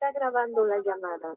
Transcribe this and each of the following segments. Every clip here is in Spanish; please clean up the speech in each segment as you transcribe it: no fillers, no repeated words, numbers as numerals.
está grabando la llamada.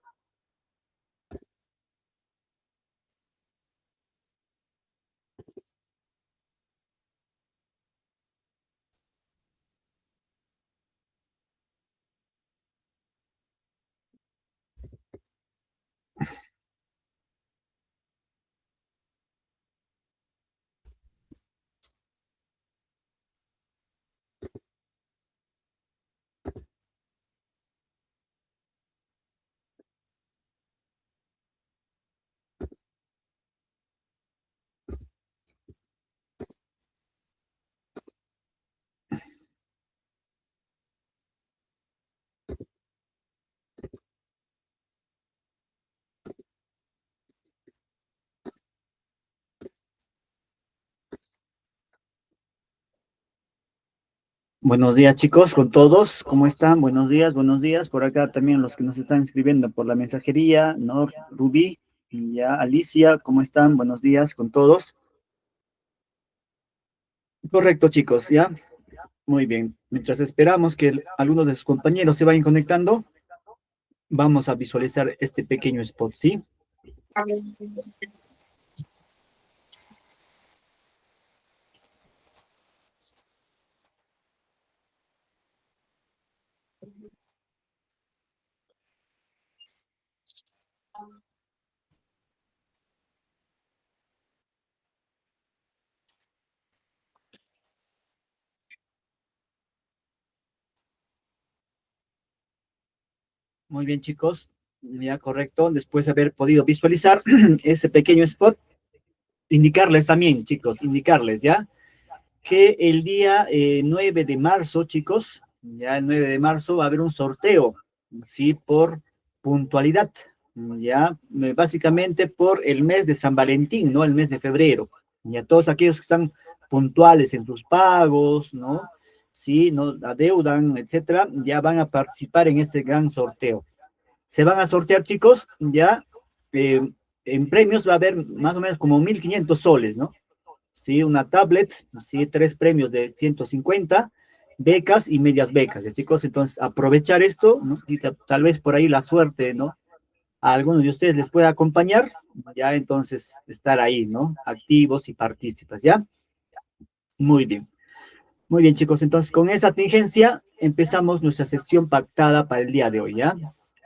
Buenos días, chicos, con todos. ¿Cómo están? Buenos días, buenos días. Por acá también los que nos están escribiendo por la mensajería, ¿no? Rubí y ya Alicia, ¿cómo están? Buenos días con todos. Correcto, chicos, ¿ya? Muy bien. Mientras esperamos que algunos de sus compañeros se vayan conectando, vamos a visualizar este pequeño spot, ¿sí? Muy bien, chicos. Ya, correcto. Después de haber podido visualizar este pequeño spot, indicarles también, chicos, indicarles, ¿ya? Que el día 9 de marzo, chicos, ya el 9 de marzo va a haber un sorteo, ¿sí? Por puntualidad, ya, básicamente por el mes de San Valentín, ¿no? El mes de febrero. Ya todos aquellos que están puntuales en sus pagos, ¿no? Sí, no adeudan, etcétera, ya van a participar en este gran sorteo. Se van a sortear, chicos, ya eh, en premios va a haber más o menos como 1.500 soles, ¿no? Sí, una tablet, sí, 3 premios de 150, becas y medias becas, ¿ya, chicos? Entonces, aprovechar esto, ¿no? Y tal vez por ahí la suerte, ¿no? A algunos de ustedes les pueda acompañar, ya entonces estar ahí, ¿no? Activos y partícipas, ¿ya? Muy bien. Muy bien, chicos. Entonces, con esa tingencia empezamos nuestra sección pactada para el día de hoy, ¿ya?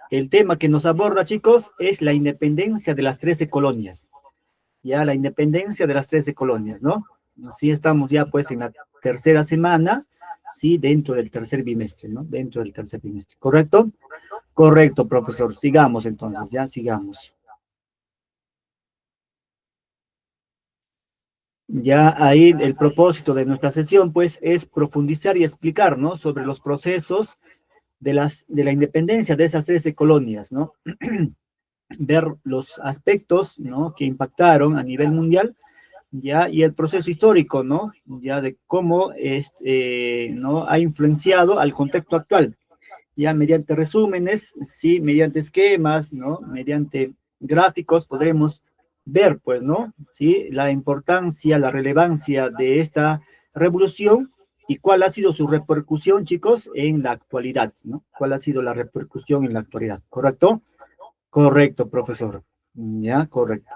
El tema que nos aborda, chicos, es la independencia de las 13 colonias. Ya la independencia de las 13 colonias, ¿no? Así estamos ya pues en la tercera semana, sí, dentro del tercer bimestre, ¿no? Dentro del tercer bimestre, ¿correcto? Correcto, profesor. Sigamos entonces, ya sigamos. Ya ahí el propósito de nuestra sesión pues es profundizar y explicar, ¿no? Sobre los procesos de la independencia de esas 13 colonias, ¿no? Ver los aspectos, ¿no? Que impactaron a nivel mundial, ya, y el proceso histórico, ¿no? Ya de cómo ¿no? Ha influenciado al contexto actual, ya mediante resúmenes, sí, mediante esquemas, ¿no? Mediante gráficos podremos ver, pues, ¿no? Sí, la importancia, la relevancia de esta revolución y cuál ha sido su repercusión, chicos, en la actualidad, ¿no? ¿Cuál ha sido la repercusión en la actualidad? ¿Correcto? Correcto, profesor. Ya, correcto.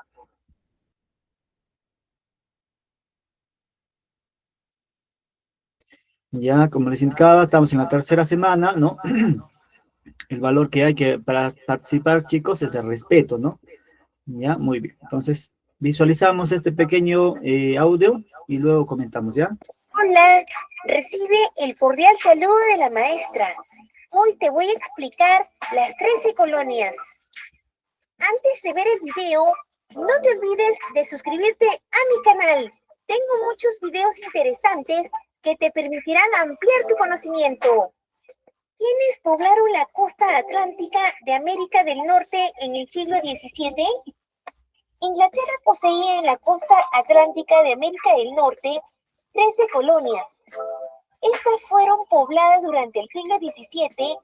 Ya, como les indicaba, estamos en la tercera semana, ¿no? El valor que hay que para participar, chicos, es el respeto, ¿no? Ya, muy bien. Entonces, visualizamos este pequeño audio y luego comentamos, ¿ya? Hola, recibe el cordial saludo de la maestra. Hoy te voy a explicar las 13 colonias. Antes de ver el video, no te olvides de suscribirte a mi canal. Tengo muchos videos interesantes que te permitirán ampliar tu conocimiento. ¿Quiénes poblaron la costa atlántica de América del Norte en el siglo XVII? Inglaterra poseía en la costa atlántica de América del Norte 13 colonias. Estas fueron pobladas durante el siglo XVII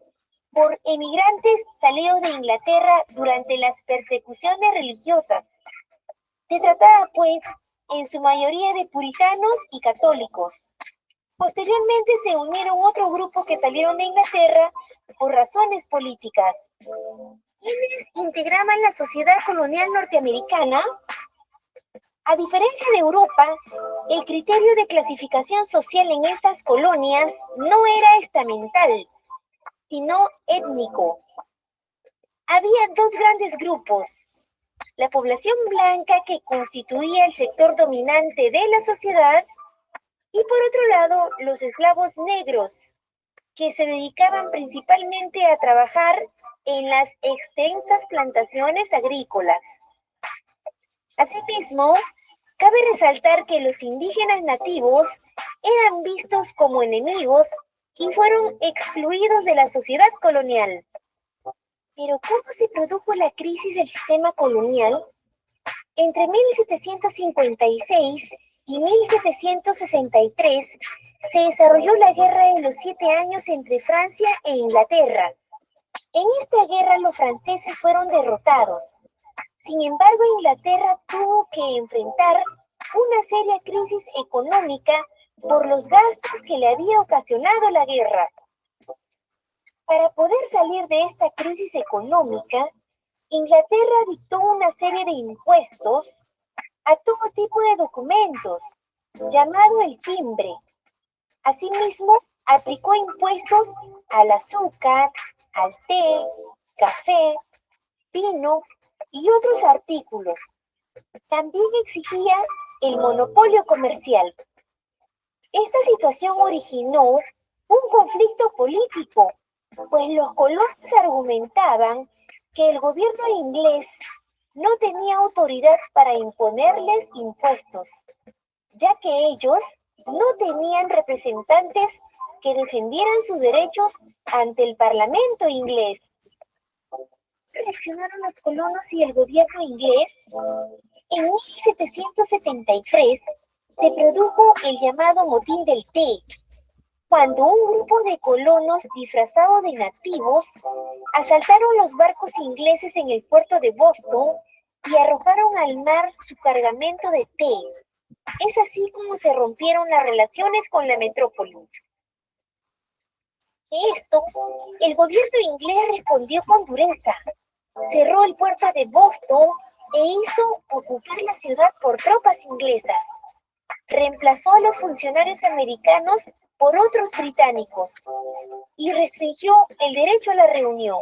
por emigrantes salidos de Inglaterra durante las persecuciones religiosas. Se trataba, pues, en su mayoría de puritanos y católicos. Posteriormente se unieron otro grupo que salieron de Inglaterra por razones políticas. ¿Quiénes integraban la sociedad colonial norteamericana? A diferencia de Europa, el criterio de clasificación social en estas colonias no era estamental, sino étnico. Había dos grandes grupos: la población blanca, que constituía el sector dominante de la sociedad, y por otro lado, los esclavos negros, que se dedicaban principalmente a trabajar en las extensas plantaciones agrícolas. Asimismo, cabe resaltar que los indígenas nativos eran vistos como enemigos y fueron excluidos de la sociedad colonial. Pero ¿cómo se produjo la crisis del sistema colonial? Entre 1756 y 1763 se desarrolló la Guerra de los 7 Años entre Francia e Inglaterra. En esta guerra los franceses fueron derrotados. Sin embargo, Inglaterra tuvo que enfrentar una seria crisis económica por los gastos que le había ocasionado la guerra. Para poder salir de esta crisis económica, Inglaterra dictó una serie de impuestos a todo tipo de documentos, llamado el timbre. Asimismo, aplicó impuestos al azúcar, al té, café, vino y otros artículos. También exigía el monopolio comercial. Esta situación originó un conflicto político, pues los colonos argumentaban que el gobierno inglés no tenía autoridad para imponerles impuestos, ya que ellos no tenían representantes que defendieran sus derechos ante el Parlamento inglés. ¿Reaccionaron los colonos y el gobierno inglés? En 1773 se produjo el llamado Motín del Té, cuando un grupo de colonos disfrazados de nativos asaltaron los barcos ingleses en el puerto de Boston y arrojaron al mar su cargamento de té. Es así como se rompieron las relaciones con la metrópoli. De esto, el gobierno inglés respondió con dureza. Cerró el puerto de Boston e hizo ocupar la ciudad por tropas inglesas. Reemplazó a los funcionarios americanos por otros británicos y restringió el derecho a la reunión.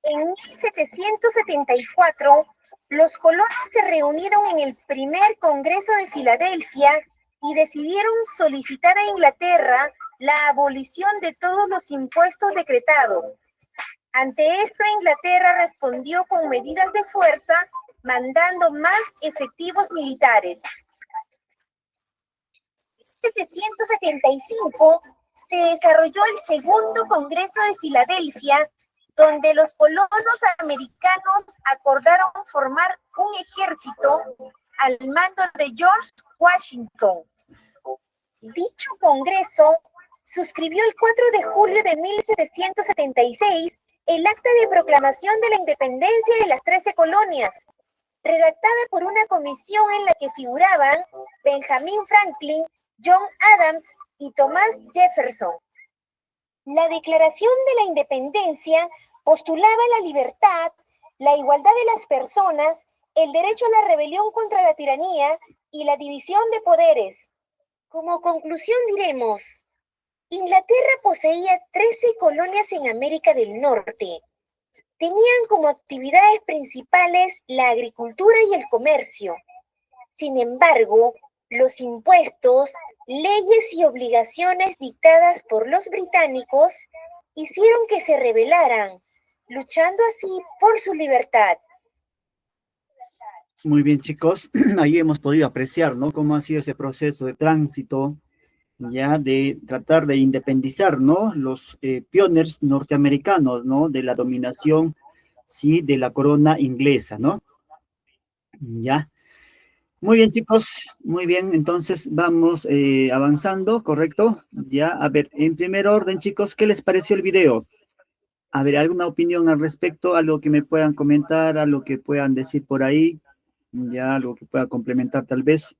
En 1774, los colonos se reunieron en el primer Congreso de Filadelfia y decidieron solicitar a Inglaterra la abolición de todos los impuestos decretados. Ante esto, Inglaterra respondió con medidas de fuerza, mandando más efectivos militares. En 1775 se desarrolló el segundo Congreso de Filadelfia, donde los colonos americanos acordaron formar un ejército al mando de George Washington. Dicho Congreso suscribió el 4 de julio de 1776 el Acta de Proclamación de la Independencia de las 13 colonias, redactada por una comisión en la que figuraban Benjamin Franklin, John Adams y Thomas Jefferson. La Declaración de la Independencia postulaba la libertad, la igualdad de las personas, el derecho a la rebelión contra la tiranía y la división de poderes. Como conclusión diremos: Inglaterra poseía 13 colonias en América del Norte. Tenían como actividades principales la agricultura y el comercio. Sin embargo, los impuestos, leyes y obligaciones dictadas por los británicos hicieron que se rebelaran, luchando así por su libertad. Muy bien, chicos, ahí hemos podido apreciar, ¿no? Cómo ha sido ese proceso de tránsito, ya de tratar de independizar, ¿no? Los pioneros norteamericanos, ¿no? De la dominación, sí, de la corona inglesa, ¿no? Ya. Muy bien, chicos, muy bien, entonces vamos avanzando, ¿correcto? Ya, a ver, en primer orden, chicos, ¿qué les pareció el video? A ver, ¿alguna opinión al respecto? ¿Algo que me puedan comentar? ¿Algo que puedan decir por ahí? Ya, algo que pueda complementar tal vez.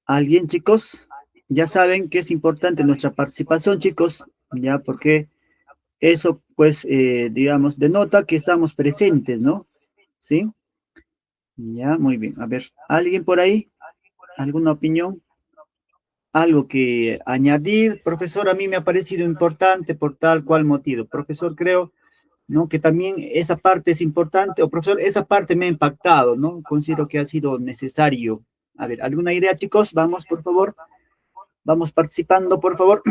¿Alguien, chicos? ya saben que es importante nuestra participación, chicos, ya, porque eso, pues, digamos, denota que estamos presentes, ¿no? ¿Sí? Ya, muy bien. A ver, ¿alguien por ahí? ¿Alguna opinión? Algo que añadir, profesor, a mí me ha parecido importante por tal cual motivo. Profesor, creo, ¿no? Que también esa parte es importante, o profesor, esa parte me ha impactado, ¿no? Considero que ha sido necesario. A ver, ¿alguna idea, chicos? Vamos, por favor. Vamos participando, por favor.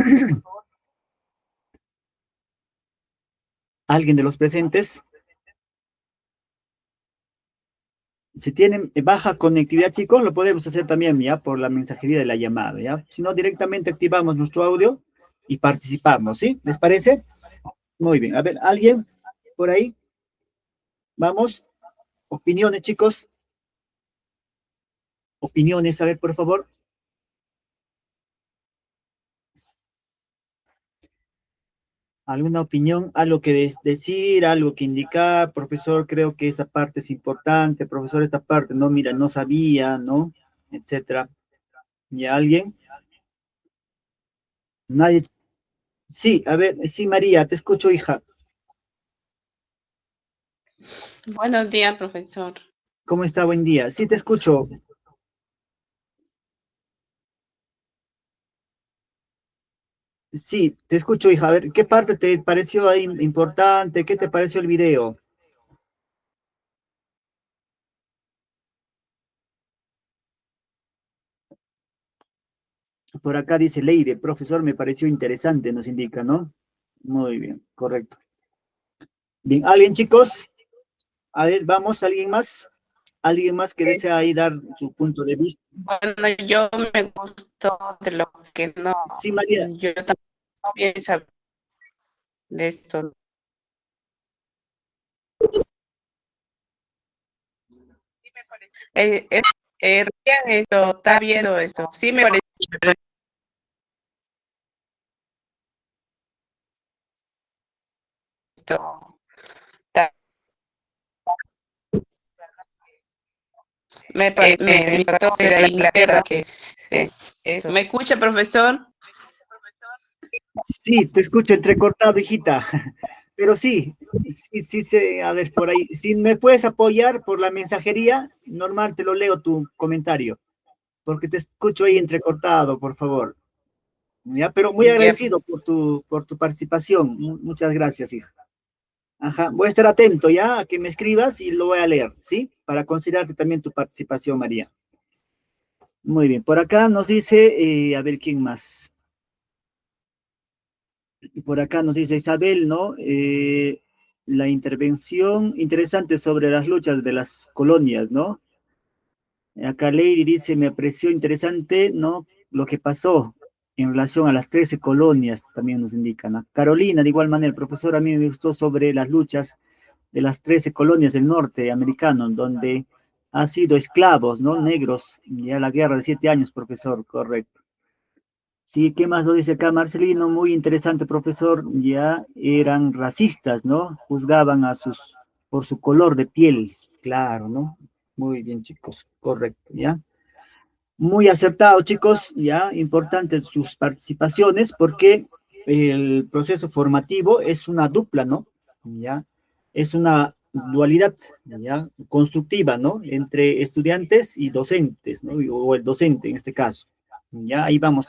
¿Alguien de los presentes? Si tienen baja conectividad, chicos, lo podemos hacer también, ¿ya? Por la mensajería de la llamada, ¿ya? Si no, directamente activamos nuestro audio y participamos, ¿sí? ¿Les parece? Muy bien. A ver, ¿alguien por ahí? Vamos. Opiniones, chicos. Opiniones, a ver, por favor. ¿Alguna opinión? ¿Algo que decir? ¿Algo que indicar? Profesor, creo que esa parte es importante. Profesor, esta parte, no, mira, no sabía, ¿no? Etcétera. ¿Y alguien? Nadie. Sí, a ver, sí, María, te escucho, hija. Buenos días, profesor. ¿Cómo está? Buen día. Sí, te escucho. Sí, te escucho, hija. A ver, ¿qué parte te pareció ahí importante? ¿Qué te pareció el video? Por acá dice Leire, profesor, me pareció interesante, nos indica, ¿no? Muy bien, correcto. Bien, ¿alguien, chicos? A ver, vamos, ¿alguien más? ¿Alguien más que desea ahí dar su punto de vista? Bueno, yo me gustó de lo que no, Sí, María. yo también sabía de esto. Recién esto, está viendo esto. Sí me parece esto. Me impactó de Inglaterra que eso. ¿Me escucha, profesor? Sí, te escucho entrecortado, hijita. Pero sí, sí, a ver, por ahí. Si me puedes apoyar por la mensajería, normal, te lo leo tu comentario, porque te escucho ahí entrecortado, por favor. Ya, pero muy Ya, agradecido por tu participación. Muchas gracias, hija. Ajá, voy a estar atento ya a que me escribas y lo voy a leer, ¿sí? Para considerarte también tu participación, María. Muy bien, por acá nos dice, a ver quién más. Por acá nos dice Isabel, ¿no? La intervención interesante sobre las luchas de las colonias, ¿no? Acá Lady dice, me pareció interesante, ¿no? Lo que pasó en relación a las 13 colonias, también nos indican, ¿no? Carolina, de igual manera, el profesor a mí me gustó sobre las luchas de las 13 colonias del norte americano, donde ha sido esclavos, ¿no? Negros, ya la guerra de 7 años, profesor, correcto. Sí, ¿qué más lo dice acá Marcelino? Muy interesante, profesor, ya eran racistas, ¿no? Juzgaban a por su color de piel, claro, ¿no? Muy bien, chicos, correcto, ¿ya? Muy acertado, chicos, ya, importantes sus participaciones porque el proceso formativo es una dupla, ¿no? Ya, es una dualidad, ya, constructiva, ¿no? Entre estudiantes y docentes, ¿no? O el docente en este caso. Ya, ahí vamos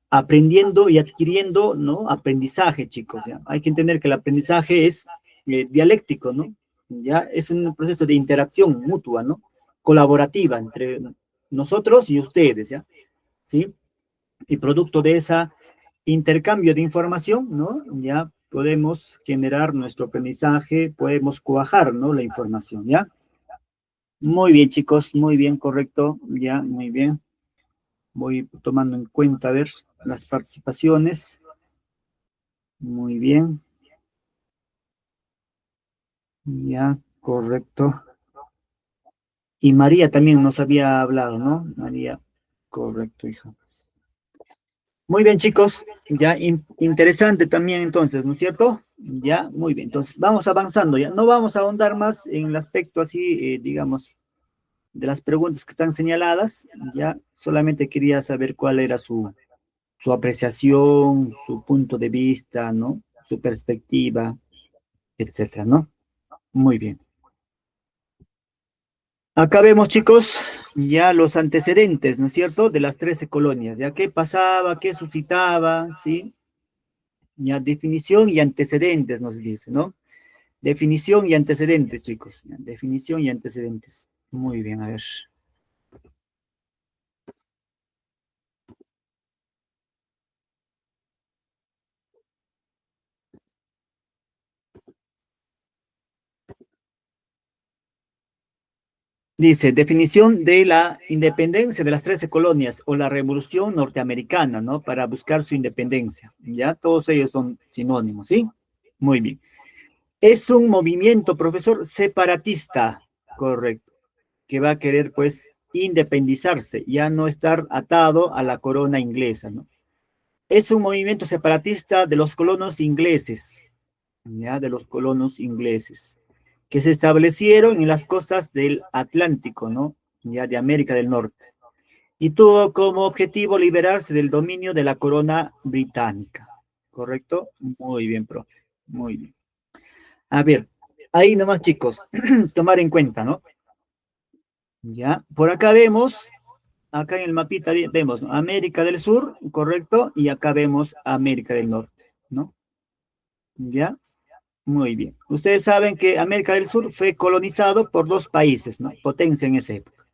aprendiendo y adquiriendo, ¿no? Aprendizaje, chicos, ¿ya? Hay que entender que el aprendizaje es dialéctico, ¿no? Ya es un proceso de interacción mutua, ¿no? Colaborativa entre nosotros y ustedes, ¿ya? ¿Sí? Y producto de ese intercambio de información, ¿no? Ya podemos generar nuestro aprendizaje, podemos cuajar, ¿no? La información, ¿ya? Muy bien, chicos, muy bien, correcto, ya, muy bien. Voy tomando en cuenta, a ver, las participaciones. Muy bien. Ya, correcto. Y María también nos había hablado, ¿no? María, correcto, hija. Muy bien, chicos. Ya, interesante también entonces, ¿no es cierto? Ya, muy bien. Entonces, vamos avanzando ya. No vamos a ahondar más en el aspecto así, digamos, de las preguntas que están señaladas. Ya, solamente quería saber cuál era su su apreciación, su punto de vista, ¿no? Su perspectiva, etcétera, ¿no? Muy bien. Acá vemos, chicos, ya los antecedentes, ¿no es cierto?, de las 13 colonias, ya qué pasaba, qué suscitaba, ¿sí? Ya definición y antecedentes nos dice, ¿no? Definición y antecedentes, chicos. Ya, definición y antecedentes. Muy bien, a ver. Dice, definición de la independencia de las 13 colonias o la revolución norteamericana, ¿no? Para buscar su independencia. Ya, todos ellos son sinónimos, ¿sí? Muy bien. Es un movimiento, profesor, separatista, correcto, que va a querer, pues, independizarse, ya no estar atado a la corona inglesa, ¿no? Es un movimiento separatista de los colonos ingleses, ya, de los colonos ingleses, que se establecieron en las costas del Atlántico, ¿no? Ya de América del Norte. Y tuvo como objetivo liberarse del dominio de la corona británica. ¿Correcto? Muy bien, profe. Muy bien. A ver, ahí nomás, chicos, tomar en cuenta, ¿no? Ya, por acá vemos, acá en el mapita vemos, ¿no? América del Sur, correcto, y acá vemos América del Norte, ¿no? Ya, muy bien. Ustedes saben que América del Sur fue colonizado por dos países, ¿no? Potencia en esa época.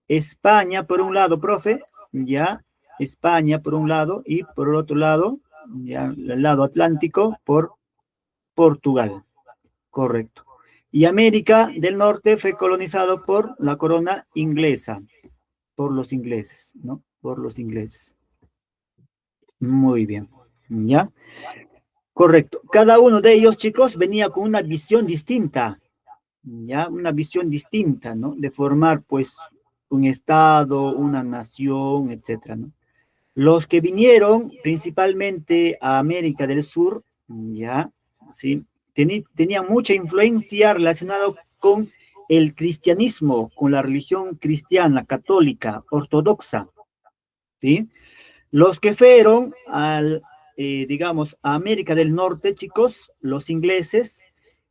España, por un lado, profe, ya, España por un lado, y por el otro lado, ya, el lado atlántico, por Portugal, correcto. Y América del Norte fue colonizado por la corona inglesa, por los ingleses, ¿no? Por los ingleses. Muy bien, ¿ya? Correcto. Cada uno de ellos, chicos, venía con una visión distinta, ¿ya? Una visión distinta, ¿no? De formar, pues, un estado, una nación, etcétera, ¿no? Los que vinieron principalmente a América del Sur, ¿ya? Sí, tenían mucha influencia relacionada con el cristianismo, con la religión cristiana, católica, ortodoxa, ¿sí? Los que fueron digamos, a América del Norte, chicos, los ingleses,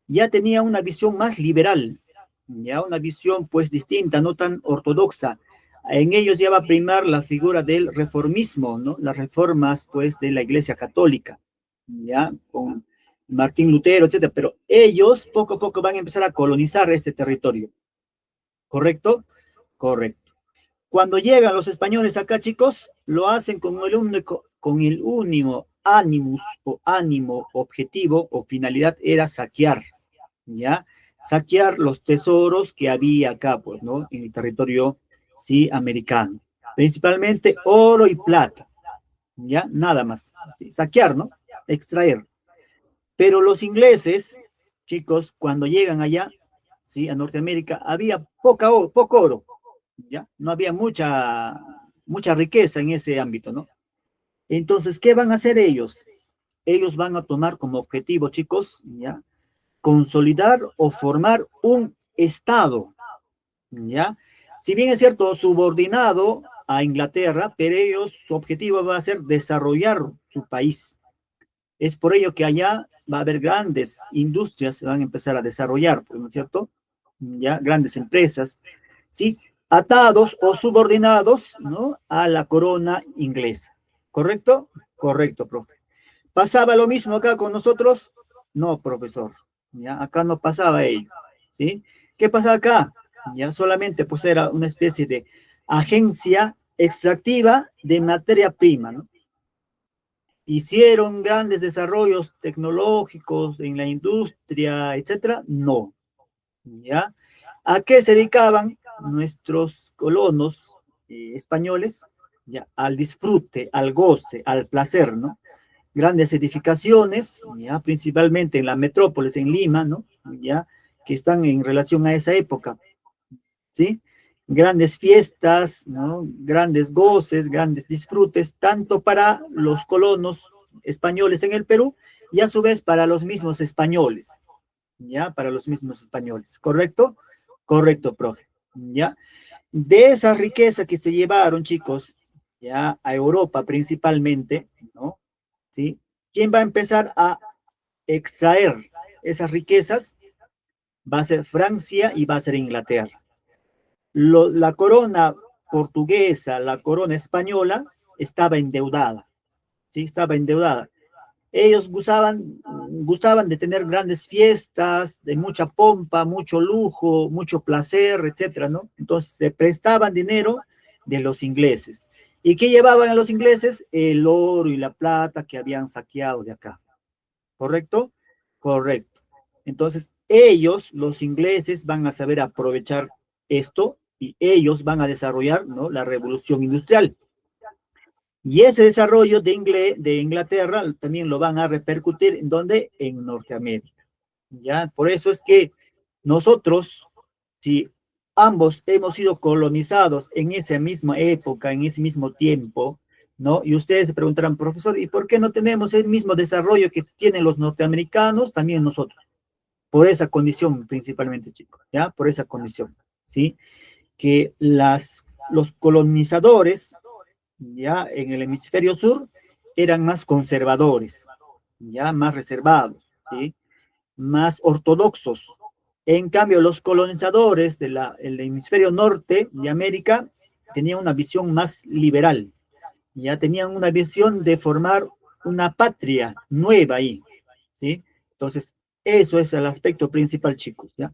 ya tenían una visión más liberal, ya una visión pues distinta, no tan ortodoxa. En ellos ya va a primar la figura del reformismo, ¿no? Las reformas pues de la Iglesia Católica, ya, con Martín Lutero, etcétera. Pero ellos poco a poco van a empezar a colonizar este territorio. ¿Correcto? Correcto. Cuando llegan los españoles acá, chicos, lo hacen con el único ánimo objetivo o finalidad era saquear, ¿ya? Saquear los tesoros que había acá, pues, ¿no? En el territorio, sí, americano. Principalmente oro y plata, ¿ya? Nada más. ¿Sí? Saquear, ¿no? Extraer. Pero los ingleses, chicos, cuando llegan allá, sí, a Norteamérica, había poco oro, ¿ya? No había mucha riqueza en ese ámbito, ¿no? Entonces, ¿qué van a hacer ellos? Ellos van a tomar como objetivo, chicos, ¿ya? Consolidar o formar un Estado, ¿ya? Si bien es cierto, subordinado a Inglaterra, pero ellos, su objetivo va a ser desarrollar su país. Es por ello que allá va a haber grandes industrias, se van a empezar a desarrollar, ¿no es cierto? Ya, grandes empresas, ¿sí? Atados o subordinados, ¿no? A la corona inglesa. ¿Correcto? Correcto, profe. ¿Pasaba lo mismo acá con nosotros? No, profesor. Ya, acá no pasaba ello, ¿sí? ¿Qué pasa acá? Ya solamente pues era una especie de agencia extractiva de materia prima, ¿no? ¿Hicieron grandes desarrollos tecnológicos en la industria, etcétera? No, ¿ya? ¿A qué se dedicaban nuestros colonos españoles? Ya, al disfrute, al goce, al placer, ¿no? Grandes edificaciones, ya, principalmente en la metrópolis, en Lima, ¿no? Ya, que están en relación a esa época, ¿sí? Grandes fiestas, ¿no? Grandes goces, grandes disfrutes, tanto para los colonos españoles en el Perú y a su vez para los mismos españoles, ¿ya? Para los mismos españoles, ¿correcto? Correcto, profe, ¿ya? De esa riqueza que se llevaron, chicos, ya a Europa principalmente, ¿no? ¿Sí? ¿Quién va a empezar a extraer esas riquezas? Va a ser Francia y va a ser Inglaterra. La corona portuguesa, la corona española, estaba endeudada, ¿sí? Estaba endeudada. Ellos gustaban de tener grandes fiestas, de mucha pompa, mucho lujo, mucho placer, etcétera, ¿no? Entonces se prestaban dinero de los ingleses. ¿Y qué llevaban a los ingleses? El oro y la plata que habían saqueado de acá. ¿Correcto? Correcto. Entonces, ellos, los ingleses, van a saber aprovechar esto y ellos van a desarrollar, ¿no?, la revolución industrial. Y ese desarrollo de Inglaterra también lo van a repercutir en ¿dónde? En Norteamérica. ¿Ya? Por eso es que nosotros, si ambos hemos sido colonizados en esa misma época, en ese mismo tiempo, ¿no? Y ustedes se preguntarán, profesor, ¿y por qué no tenemos el mismo desarrollo que tienen los norteamericanos, también nosotros? Por esa condición principalmente, chicos, ¿ya? Por esa condición, ¿sí? Que los colonizadores, ya en el hemisferio sur, eran más conservadores, ya más reservados, ¿sí? Más ortodoxos. En cambio, los colonizadores del hemisferio norte de América tenían una visión más liberal, ya tenían una visión de formar una patria nueva ahí, ¿sí? Entonces, eso es el aspecto principal, chicos, ¿ya?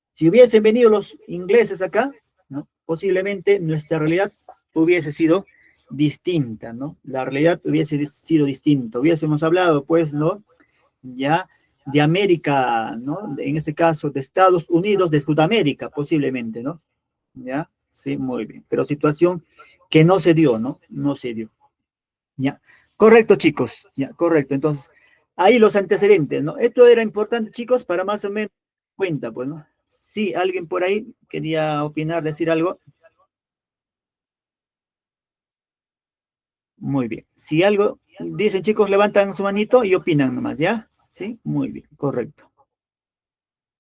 Si hubiesen venido los ingleses acá, ¿no?, posiblemente nuestra realidad hubiese sido distinta, ¿no? La realidad hubiese sido distinta. Hubiésemos hablado, pues, ¿no?, ya de América, ¿no? En este caso, de Estados Unidos, de Sudamérica, posiblemente, ¿no? ¿Ya? Sí, muy bien. Pero situación que no se dio, ¿no? No se dio. ¿Ya? Correcto, chicos. Ya, correcto. Entonces, ahí los antecedentes, ¿no? Esto era importante, chicos, para más o menos cuenta, pues, ¿no? Sí, alguien por ahí quería opinar, decir algo. Muy bien. Si algo dicen, chicos, levantan su manito y opinan nomás, ¿ya? Sí, muy bien, correcto.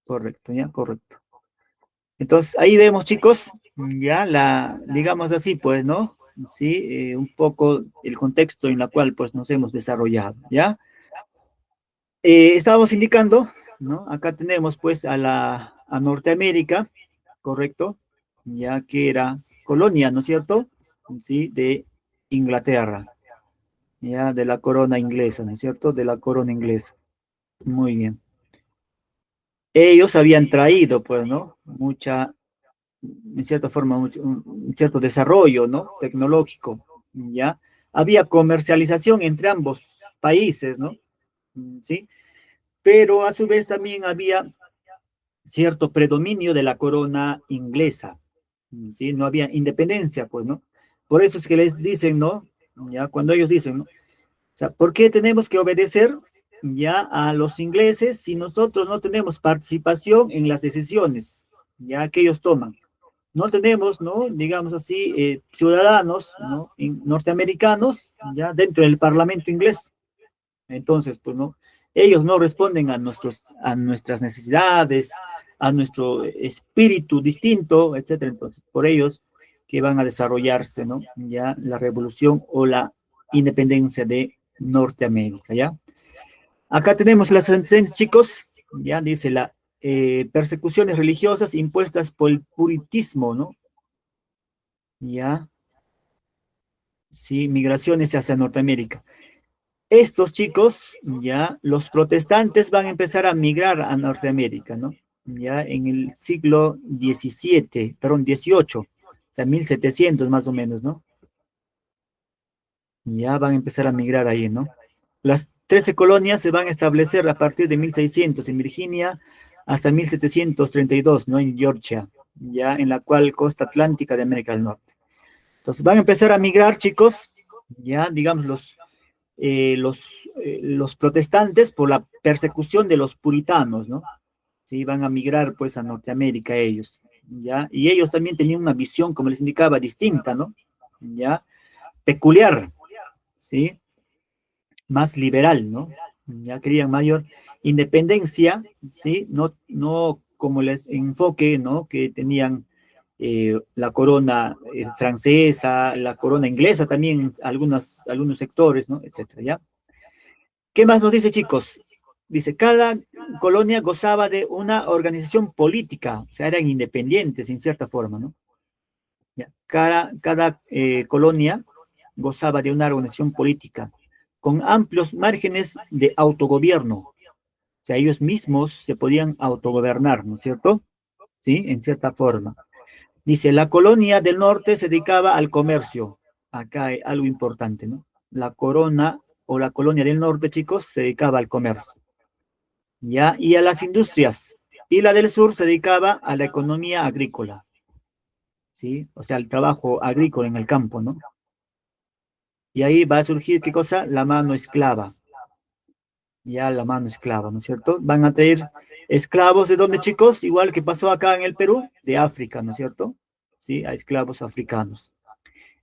Correcto, ya, correcto. Entonces, ahí vemos, chicos, ya digamos así, pues, ¿no? Sí, un poco el contexto en el cual, pues, nos hemos desarrollado, ¿ya? Estábamos indicando, ¿no? Acá tenemos, pues, a Norteamérica, ¿correcto? Ya que era colonia, ¿no es cierto? Sí, de Inglaterra, ya, de la corona inglesa, ¿no es cierto? De la corona inglesa. Muy bien. Ellos habían traído, pues, ¿no? En cierta forma, un cierto desarrollo, ¿no?, tecnológico, ¿ya? Había comercialización entre ambos países, ¿no? ¿Sí? Pero a su vez también había cierto predominio de la corona inglesa, ¿sí? No había independencia, pues, ¿no? Por eso es que les dicen, ¿no? Ya cuando ellos dicen, ¿no? O sea, ¿por qué tenemos que obedecer ya a los ingleses si nosotros no tenemos participación en las decisiones ya que ellos toman? No tenemos, ¿no?, digamos así, ciudadanos, ¿no?, norteamericanos ya dentro del Parlamento inglés. Entonces, pues, ¿no? Ellos no responden a nuestras necesidades, a nuestro espíritu distinto, etcétera. Entonces, por ellos que van a desarrollarse, ¿no?, ya la revolución o la independencia de Norteamérica, ¿ya? Acá tenemos las sentencias, chicos, ya dice persecuciones religiosas impuestas por el puritismo, ¿no? Ya, sí, migraciones hacia Norteamérica. Estos chicos, ya, los protestantes van a empezar a migrar a Norteamérica, ¿no? Ya en el siglo XVII, perdón, XVIII, o sea, 1700 más o menos, ¿no? Ya van a empezar a migrar ahí, ¿no? Las 13 colonias se van a establecer a partir de 1600 en Virginia hasta 1732, ¿no? En Georgia, ya en la cual costa atlántica de América del Norte. Entonces van a empezar a migrar, chicos, ya digamos los protestantes por la persecución de los puritanos, ¿no? Sí, van a migrar pues a Norteamérica ellos, ¿ya? Y ellos también tenían una visión, como les indicaba, distinta, ¿no? ¿Ya? Peculiar, ¿sí? Más liberal, ¿no? Ya querían mayor independencia, ¿sí? No como les enfoque, ¿no?, que tenían la corona francesa, la corona inglesa también, algunos sectores, ¿no? Etcétera, ¿ya? ¿Qué más nos dice, chicos? Dice, cada colonia gozaba de una organización política, o sea, eran independientes en cierta forma, ¿no? Ya. Cada colonia gozaba de una organización política con amplios márgenes de autogobierno. O sea, ellos mismos se podían autogobernar, ¿no es cierto? Sí, en cierta forma. Dice, la colonia del norte se dedicaba al comercio. Acá hay algo importante, ¿no? La corona o la colonia del norte, chicos, se dedicaba al comercio. ¿Ya? Y a las industrias. Y la del sur se dedicaba a la economía agrícola. ¿Sí? O sea, al trabajo agrícola en el campo, ¿no? Y ahí va a surgir, ¿qué cosa? La mano esclava. Ya la mano esclava, ¿no es cierto? Van a traer esclavos de dónde, chicos, igual que pasó acá en el Perú, de África, ¿no es cierto? Sí, a esclavos africanos.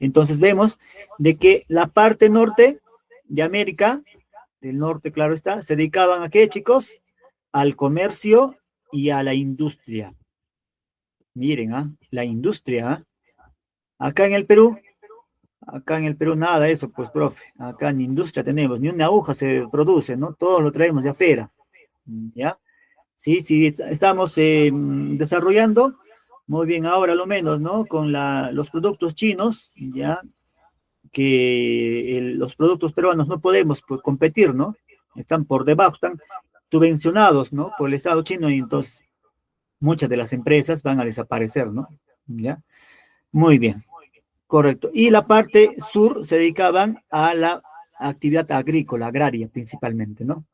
Entonces vemos de que la parte norte de América, del norte, claro está, se dedicaban a qué, chicos? Al comercio y a la industria. Miren, la industria, acá en el Perú nada de eso, pues, profe. Acá ni industria tenemos, ni una aguja se produce, ¿no? Todo lo traemos de afuera, ¿ya? Sí, sí, estamos desarrollando, muy bien, ahora lo menos, ¿no? Con los productos chinos, ¿ya? Que los productos peruanos no podemos pues, competir, ¿no? Están por debajo, están subvencionados, ¿no? Por el Estado chino y entonces muchas de las empresas van a desaparecer, ¿no? ¿Ya? Muy bien. Correcto. Y la parte sur se dedicaban a la actividad agrícola, agraria principalmente, ¿no?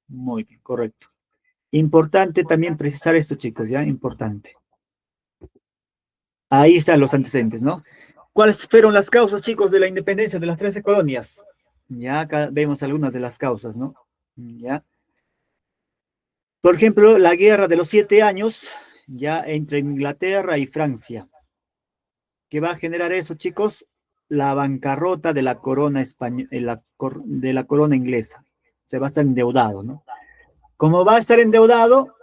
Muy bien, correcto. Importante también precisar esto, chicos, ¿ya? Importante. Ahí están los antecedentes, ¿no? ¿Cuáles fueron las causas, chicos, de la independencia de las 13 colonias? Ya acá vemos algunas de las causas, ¿no? Ya. Por ejemplo, la guerra de los 7 años, ya entre Inglaterra y Francia. ¿Qué va a generar eso, chicos? La bancarrota de la corona de la corona inglesa. Se va a estar endeudado, ¿no? Como va a estar endeudado,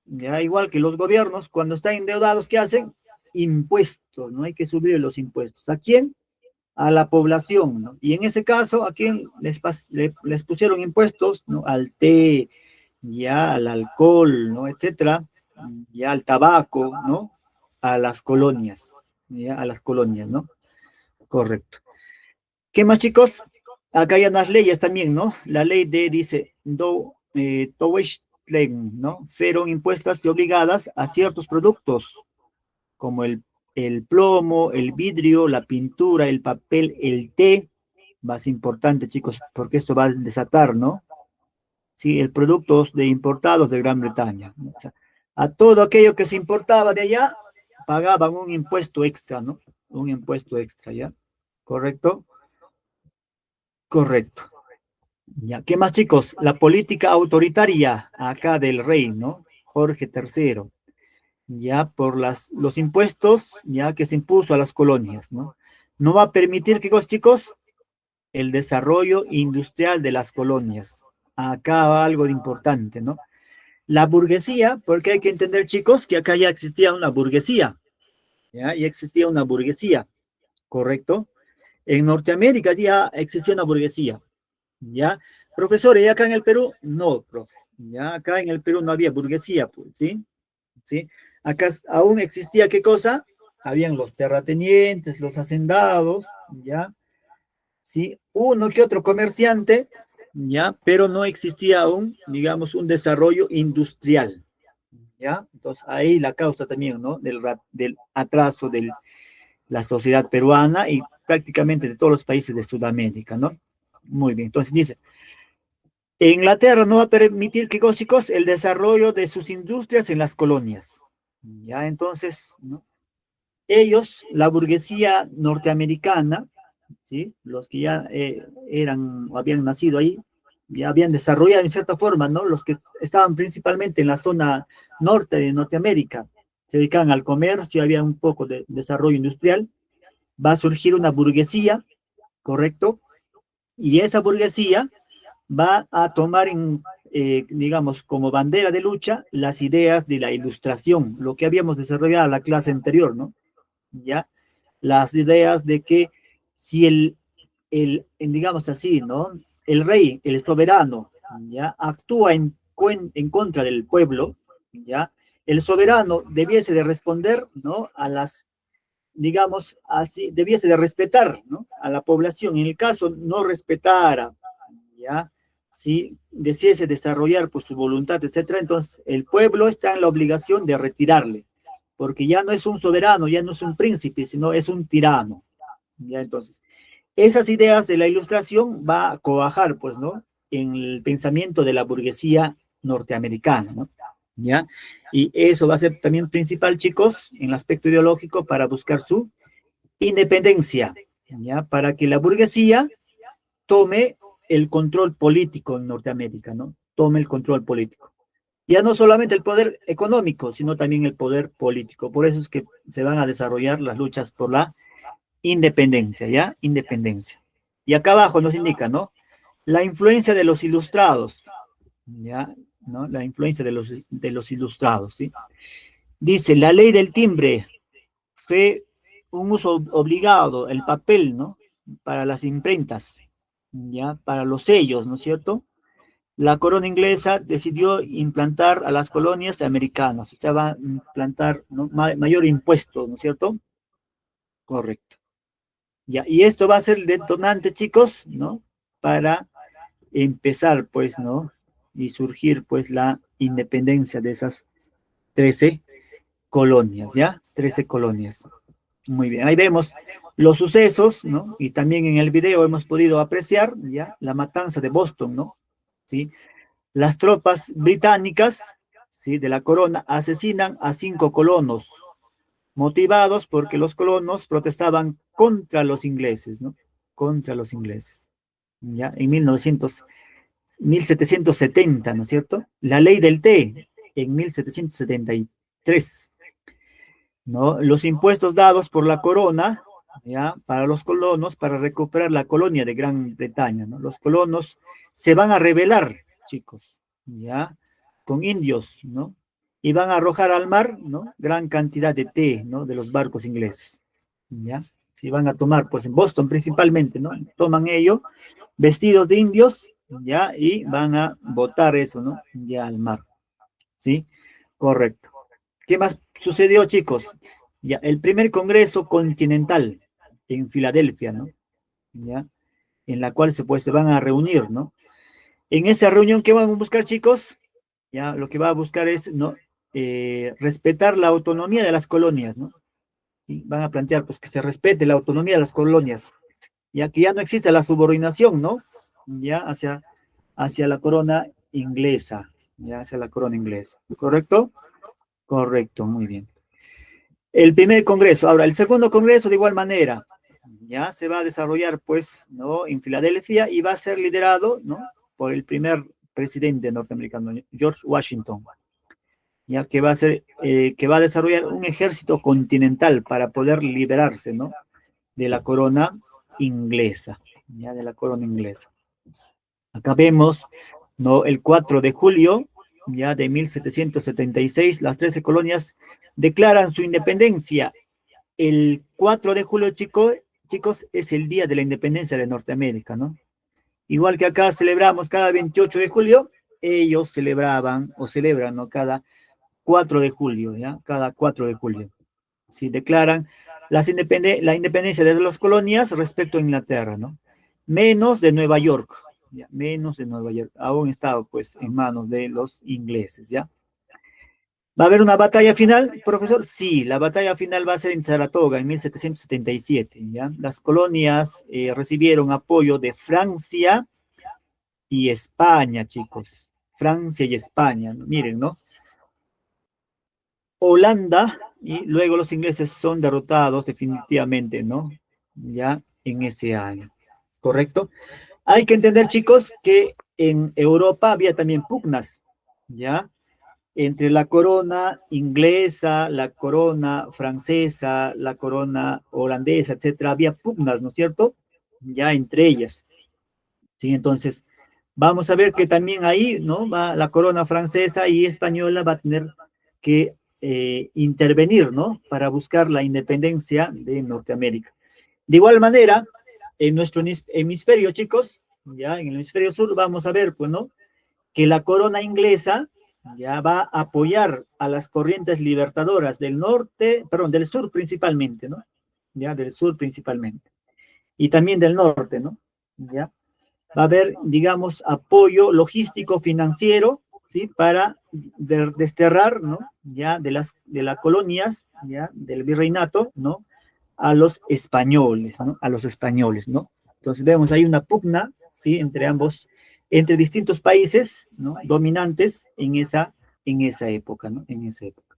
ya igual que los gobiernos, cuando están endeudados, ¿qué hacen? Impuestos, ¿no? Hay que subir los impuestos. ¿A quién? A la población, ¿no? Y en ese caso, ¿a quién les pusieron impuestos? ¿No? Al té, ya al alcohol, ¿no? Etcétera, ya al tabaco, ¿no? A las colonias, ya a las colonias, ¿no? Correcto. ¿Qué más, chicos? Acá hay unas leyes también, ¿no? La ley dice, ¿no? Fueron impuestas y obligadas a ciertos productos, como el plomo, el vidrio, la pintura, el papel, el té, más importante, chicos, porque esto va a desatar, ¿no? Sí, el productos de importados de Gran Bretaña, ¿no? O sea, a todo aquello que se importaba de allá, pagaban un impuesto extra, ¿no? Un impuesto extra, ¿ya? ¿Correcto? Correcto. Ya, ¿qué más, chicos? La política autoritaria acá del rey, ¿no? Jorge III, ya por los impuestos, ya que se impuso a las colonias, ¿no? No va a permitir, ¿qué cosas, chicos? El desarrollo industrial de las colonias. Acá va algo de importante, ¿no? La burguesía, porque hay que entender, chicos, que acá ya existía una burguesía, ¿ya? Ya existía una burguesía, ¿correcto? En Norteamérica ya existía una burguesía, ¿ya? Profesores, ¿y acá en el Perú? No, profe. Ya acá en el Perú no había burguesía, pues, ¿sí? ¿Sí? Acá aún existía, ¿qué cosa? Habían los terratenientes, los hacendados, ¿ya? ¿Sí? Uno que otro comerciante, ¿ya? Pero no existía aún, digamos, un desarrollo industrial, ¿ya? Entonces, ahí la causa también, ¿no? Del atraso de la sociedad peruana y prácticamente de todos los países de Sudamérica, ¿no? Muy bien, entonces dice, Inglaterra no va a permitir, que chicos, el desarrollo de sus industrias en las colonias. Ya, entonces, ¿no? Ellos, la burguesía norteamericana, ¿sí? Los que ya eran o habían nacido ahí, ya habían desarrollado en cierta forma, ¿no? Los que estaban principalmente en la zona norte de Norteamérica, se dedicaban al comercio, había un poco de desarrollo industrial, va a surgir una burguesía, ¿correcto? Y esa burguesía va a tomar, digamos, como bandera de lucha las ideas de la ilustración, lo que habíamos desarrollado en la clase anterior, ¿no? ¿ya? Las ideas de que si digamos así, ¿no? El rey, el soberano, ¿ya? Actúa en contra del pueblo, ¿ya? El soberano debiese de responder, ¿no? A las, digamos así, debiese de respetar, ¿no? A la población. En el caso no respetara, ¿ya? Si decidiese desarrollar por su voluntad, etcétera, entonces el pueblo está en la obligación de retirarle, porque ya no es un soberano, ya no es un príncipe, sino es un tirano, ¿ya? Entonces, esas ideas de la Ilustración va a coajar, pues, ¿no? En el pensamiento de la burguesía norteamericana, ¿no? ¿Ya? Y eso va a ser también principal, chicos, en el aspecto ideológico para buscar su independencia, ¿ya? Para que la burguesía tome el control político en Norteamérica, ¿no? Tome el control político. Ya no solamente el poder económico, sino también el poder político. Por eso es que se van a desarrollar las luchas por la independencia, ¿ya? Independencia. Y acá abajo nos indica, ¿no? La influencia de los ilustrados, ¿ya? ¿No? La influencia de los ilustrados, ¿sí? Dice, la ley del timbre fue un uso obligado, el papel, ¿no? Para las imprentas, ¿ya? Para los sellos, ¿no es cierto? La corona inglesa decidió implantar a las colonias americanas, o sea, va a implantar, ¿no? Mayor impuesto, ¿no es cierto? Correcto. Ya, y esto va a ser el detonante, chicos, ¿no? Para empezar, pues, ¿no? Y surgir, pues, la independencia de esas 13 colonias, ¿ya? 13 colonias. Muy bien, ahí vemos los sucesos, ¿no? Y también en el video hemos podido apreciar, ¿ya? La matanza de Boston, ¿no? ¿Sí? Las tropas británicas, ¿sí? De la corona asesinan a 5 colonos, motivados porque los colonos protestaban contra los ingleses, ¿no? Contra los ingleses, ¿ya? En 1770, ¿no es cierto? La ley del té, en 1773, ¿no? Los impuestos dados por la corona, ¿ya? Para los colonos, para recuperar la colonia de Gran Bretaña, ¿no? Los colonos se van a rebelar, chicos, ¿ya? Con indios, ¿no? Y van a arrojar al mar, ¿no? Gran cantidad de té, ¿no? De los barcos ingleses, ¿ya? Si van a tomar, pues en Boston principalmente, ¿no? Toman ello, vestidos de indios, ¿ya? Y van a botar eso, ¿no? Ya al mar, ¿sí? Correcto. ¿Qué más sucedió, chicos? Ya, el primer Congreso Continental en Filadelfia, ¿no? Ya, en la cual pues, se van a reunir, ¿no? En esa reunión, ¿qué van a buscar, chicos? Ya, lo que va a buscar es, ¿no? Respetar la autonomía de las colonias, ¿no? ¿Sí? Van a plantear, pues, que se respete la autonomía de las colonias, ya que ya no existe la subordinación, ¿no? Ya hacia la corona inglesa, ya hacia la corona inglesa, ¿correcto? Correcto, muy bien. El primer congreso. Ahora, el segundo congreso de igual manera, ya se va a desarrollar, pues, ¿no? En Filadelfia y va a ser liderado, ¿no? Por el primer presidente norteamericano, George Washington, ya que va a ser, que va a desarrollar un ejército continental para poder liberarse, ¿no? De la corona inglesa, ya de la corona inglesa. Acá vemos, ¿no? El 4 de julio, ya de 1776, las 13 colonias declaran su independencia. El 4 de julio, chicos, es el día de la independencia de Norteamérica, ¿no? Igual que acá celebramos cada 28 de julio, ellos celebraban o celebran, ¿no? Cada 4 de julio, ¿ya? Cada 4 de julio. Sí, declaran la independencia de las colonias respecto a Inglaterra, ¿no? Menos de Nueva York, ¿ya? Menos de Nueva York. Aún estaba, pues, en manos de los ingleses, ¿ya? ¿Va a haber una batalla final, profesor? Sí, la batalla final va a ser en Saratoga en 1777, ¿ya? Las colonias recibieron apoyo de Francia y España, chicos. Francia y España, ¿no? Miren, ¿no? Holanda y luego los ingleses son derrotados definitivamente, ¿no? Ya en ese año, ¿correcto? Hay que entender, chicos, que en Europa había también pugnas, ¿ya? Entre la corona inglesa, la corona francesa, la corona holandesa, etcétera, había pugnas, ¿no es cierto? Ya entre ellas. Sí, entonces, vamos a ver que también ahí, ¿no? Va la corona francesa y española va a tener que intervenir, ¿no? Para buscar la independencia de Norteamérica. De igual manera, en nuestro hemisferio, chicos, ya en el hemisferio sur vamos a ver, pues, ¿no? Que la corona inglesa ya va a apoyar a las corrientes libertadoras del norte, perdón, del sur principalmente, ¿no? Ya, del sur principalmente. Y también del norte, ¿no? Ya. Va a haber, digamos, apoyo logístico financiero, ¿sí? Para desterrar, ¿no? Ya de las colonias, ya, del virreinato, ¿no? A los españoles, ¿no? A los españoles, ¿no? Entonces vemos ahí una pugna, ¿sí? Entre ambos, entre distintos países, ¿no? Dominantes en esa época, ¿no? En esa época.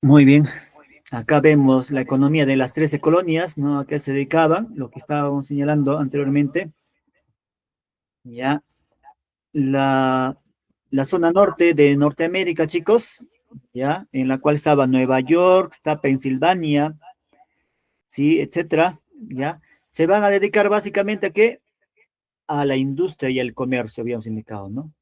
Muy bien. Acá vemos la economía de las 13 colonias, ¿no? A qué se dedicaban, lo que estábamos señalando anteriormente. Ya, la zona norte de Norteamérica, chicos, ya, en la cual estaba Nueva York, está Pensilvania, sí, etcétera, ya, se van a dedicar básicamente a qué? A la industria y al comercio, habíamos indicado, ¿no?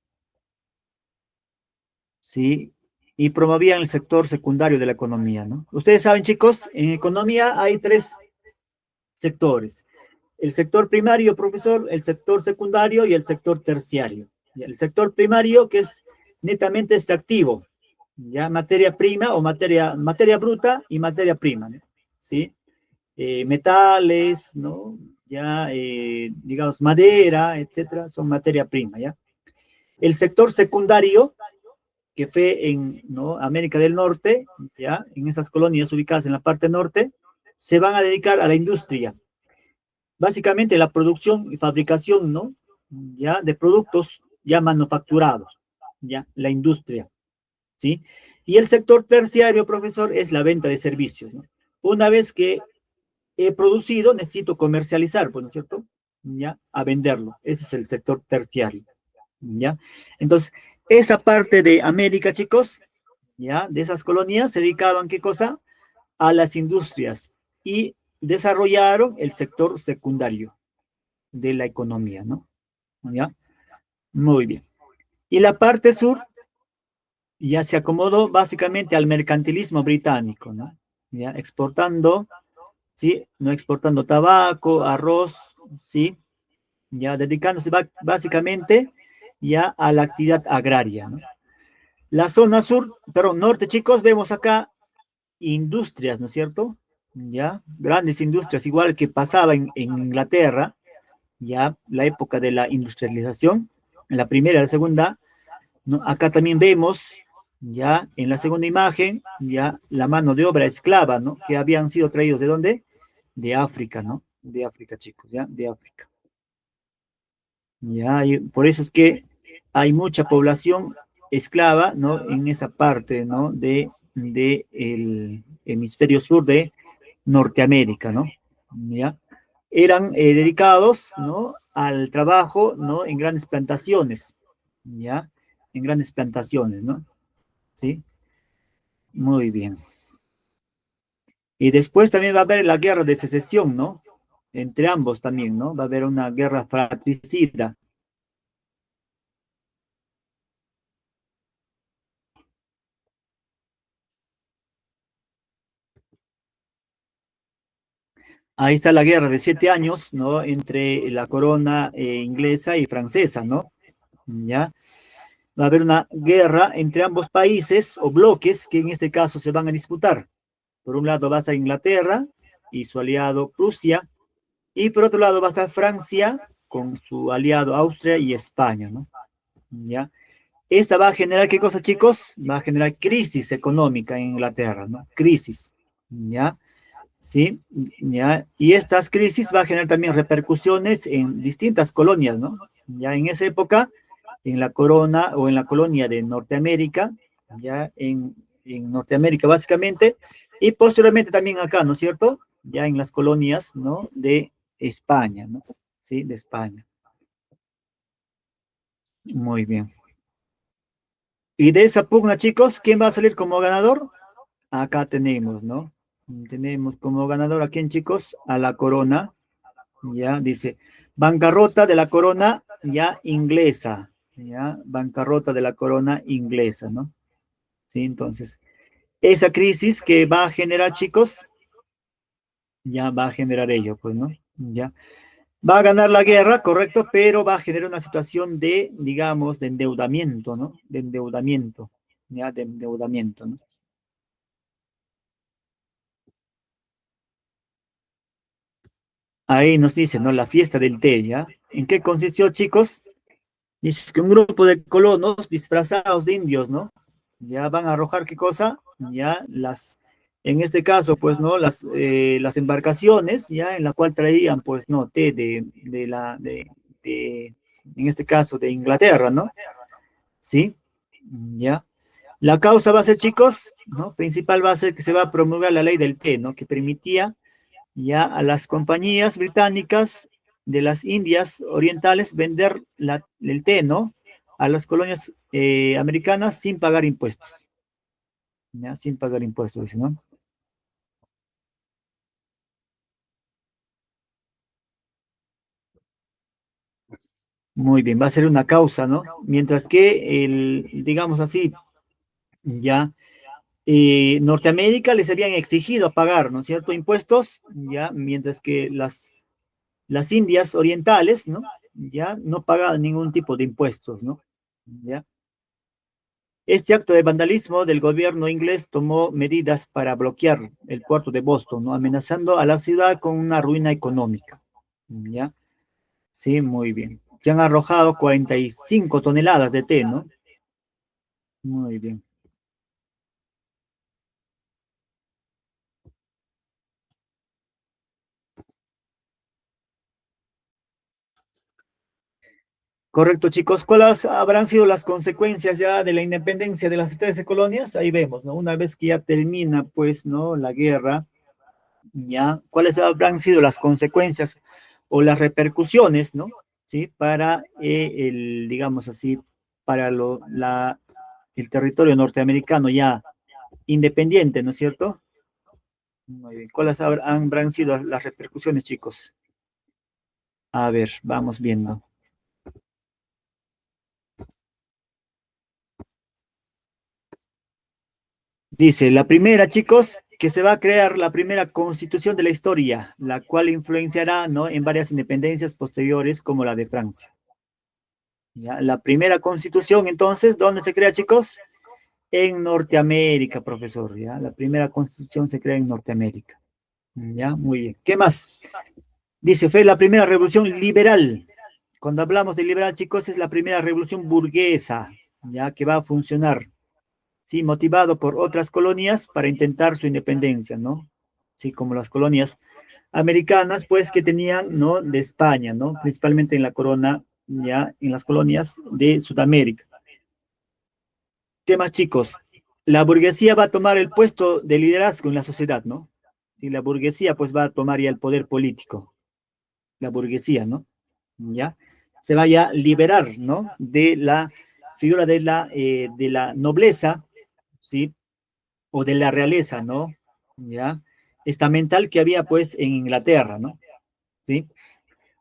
Sí, y promovían el sector secundario de la economía, ¿no? Ustedes saben, chicos, en economía hay tres sectores. El sector primario, profesor, el sector secundario y el sector terciario. El sector primario, que es netamente extractivo, ya materia prima o materia bruta y materia prima, ¿no? ¿Sí? Metales, ¿no? Ya, digamos, madera, etcétera, son materia prima, ¿ya? El sector secundario, que fue en, ¿no? América del Norte, ya, en esas colonias ubicadas en la parte norte, se van a dedicar a la industria, básicamente la producción y fabricación, ¿no? Ya, de productos ya manufacturados, ya, la industria, ¿sí? Y el sector terciario, profesor, es la venta de servicios, ¿no? Una vez que he producido, necesito comercializar, pues, ¿no es cierto? Ya, a venderlo. Ese es el sector terciario, ¿ya? Entonces, esa parte de América, chicos, ya, de esas colonias, se dedicaban, ¿qué cosa? A las industrias y desarrollaron el sector secundario de la economía, ¿no? ¿Ya? Muy bien. Y la parte sur ya se acomodó básicamente al mercantilismo británico, ¿no? Ya exportando, ¿sí? No exportando tabaco, arroz, ¿sí? Ya dedicándose básicamente ya a la actividad agraria, ¿no? La zona sur, pero norte, chicos, vemos acá industrias, ¿no es cierto? Ya, grandes industrias, igual que pasaba en Inglaterra, ya la época de la industrialización, en la primera y la segunda, ¿no? Acá también vemos, ya en la segunda imagen, ya la mano de obra esclava, ¿no? Que habían sido traídos ¿de dónde? De África, ¿no? De África, chicos, ya, de África. Ya, y por eso es que hay mucha población esclava, ¿no? En esa parte, ¿no? De el hemisferio sur de Norteamérica, ¿no? Ya. Eran dedicados, ¿no? Al trabajo, ¿no? En grandes plantaciones, ¿ya? En grandes plantaciones, ¿no? ¿Sí? Muy bien. Y después también va a haber la guerra de secesión, ¿no? Entre ambos también, ¿no? Va a haber una guerra fratricida. Ahí está la guerra de 7 años, ¿no? Entre la corona inglesa y francesa, ¿no? ¿Ya? Va a haber una guerra entre ambos países o bloques que en este caso se van a disputar. Por un lado va a estar Inglaterra y su aliado Prusia, y por otro lado va a estar Francia con su aliado Austria y España, ¿no? ¿Ya? Esta va a generar, ¿qué cosa, chicos? Va a generar crisis económica en Inglaterra, ¿no? Crisis, ¿ya? ¿Sí? ¿Ya? Y estas crisis va a generar también repercusiones en distintas colonias, ¿no? Ya en esa época, en la corona o en la colonia de Norteamérica, ya en Norteamérica básicamente, y posteriormente también acá, ¿no es cierto? Ya en las colonias, ¿no? De España, ¿no? Sí, de España. Muy bien. Y de esa pugna, chicos, ¿quién va a salir como ganador? Acá tenemos, ¿no? Tenemos como ganador a quién, chicos, a la corona, ya, dice, bancarrota de la corona, ya, inglesa, ya, bancarrota de la corona inglesa, ¿no? Sí, entonces, esa crisis que va a generar, chicos, ya va a generar ello, pues, ¿no? Ya. Va a ganar la guerra, correcto, pero va a generar una situación de, digamos, de endeudamiento, ¿no? De endeudamiento, ya, de endeudamiento, ¿no? Ahí nos dice, ¿no? La fiesta del té, ¿ya? ¿En qué consistió, chicos? Dice que un grupo de colonos disfrazados de indios, ¿no? Ya van a arrojar, ¿qué cosa? Ya en este caso, pues, ¿no? Las embarcaciones, ya, en la cual traían, pues, ¿no? Té en este caso, de Inglaterra, ¿no? ¿Sí? Ya. La causa va a ser, chicos, ¿no? Principal va a ser que se va a promulgar la ley del té, ¿no? Que permitía ya a las compañías británicas de las Indias Orientales vender el té, ¿no? A las colonias americanas sin pagar impuestos, ¿ya? Sin pagar impuestos, dice, ¿no? Muy bien, va a ser una causa, ¿no? Mientras que digamos así, ya, Norteamérica les habían exigido pagar, ¿no es cierto?, impuestos, ya, mientras que las Indias Orientales, ¿no? Ya no pagaban ningún tipo de impuestos, ¿no? ¿Ya? Este acto de vandalismo del gobierno inglés tomó medidas para bloquear el puerto de Boston, ¿no? Amenazando a la ciudad con una ruina económica. ¿Ya? Sí, muy bien. Se han arrojado 45 toneladas de té, ¿no? Muy bien. Correcto, chicos. ¿Cuáles habrán sido las consecuencias ya de la independencia de las 13 colonias? Ahí vemos, ¿no? Una vez que ya termina, pues, ¿no? La guerra, ¿ya? ¿Cuáles habrán sido las consecuencias o las repercusiones, ¿no? ¿Sí? Para digamos así, para el territorio norteamericano ya independiente, ¿no es cierto? Muy bien. ¿Cuáles habrán sido las repercusiones, chicos? A ver, vamos viendo. Dice, la primera, chicos, que se va a crear la primera constitución de la historia, la cual influenciará, ¿no?, en varias independencias posteriores como la de Francia. ¿Ya? La primera constitución, entonces, ¿dónde se crea, chicos? En Norteamérica, profesor, ¿ya? La primera constitución se crea en Norteamérica. ¿Ya? Muy bien. ¿Qué más? Dice, fue la primera revolución liberal. Cuando hablamos de liberal, chicos, es la primera revolución burguesa, ¿ya? Que va a funcionar, ¿sí? Motivado por otras colonias para intentar su independencia, ¿no? Sí, como las colonias americanas, pues, que tenían, ¿no? De España, ¿no? Principalmente en la corona, ya, en las colonias de Sudamérica. ¿Qué más, chicos? La burguesía va a tomar el puesto de liderazgo en la sociedad, ¿no? Sí, la burguesía, pues, va a tomar ya el poder político. La burguesía, ¿no? ¿Ya? Se vaya a liberar, ¿no? De la figura de la nobleza, ¿sí? O de la realeza, ¿no? ¿Ya? Estamental que había, pues, en Inglaterra, ¿no? ¿Sí?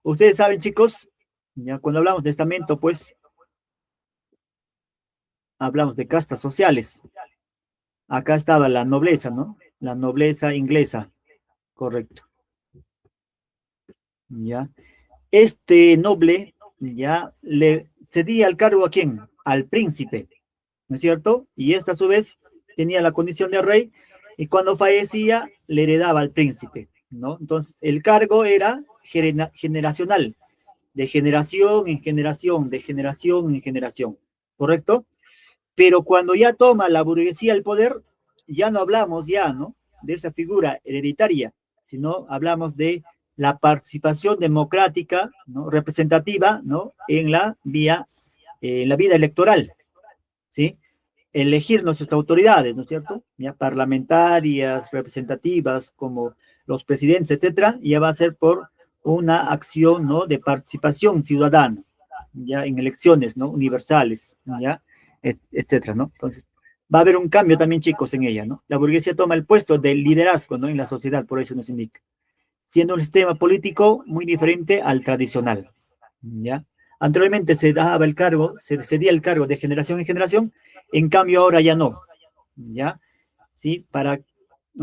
Ustedes saben, chicos, ya cuando hablamos de estamento, pues, hablamos de castas sociales. Acá estaba la nobleza, ¿no? La nobleza inglesa, correcto. ¿Ya? Este noble ya le cedía el cargo a quién? Al príncipe, ¿no es cierto? Y esta a su vez tenía la condición de rey y cuando fallecía le heredaba al príncipe, ¿no? Entonces el cargo era generacional, de generación en generación, de generación en generación, ¿correcto? Pero cuando ya toma la burguesía el poder, ya no hablamos ya, ¿no? De esa figura hereditaria, sino hablamos de la participación democrática, ¿no? Representativa, ¿no? En la vida electoral, ¿sí? Elegir nuestras autoridades, ¿no es cierto? Ya parlamentarias, representativas, como los presidentes, etcétera, ya va a ser por una acción, ¿no? De participación ciudadana, ya en elecciones, ¿no? Universales, ya, etcétera, ¿no? Entonces, va a haber un cambio también, chicos, en ella, ¿no? La burguesía toma el puesto del liderazgo, ¿no? En la sociedad, por eso nos indica. siendo un sistema político muy diferente al tradicional, ¿ya? Anteriormente se daba el cargo, se cedía el cargo de generación en generación, en cambio ahora ya no, ¿ya? ¿Sí? Para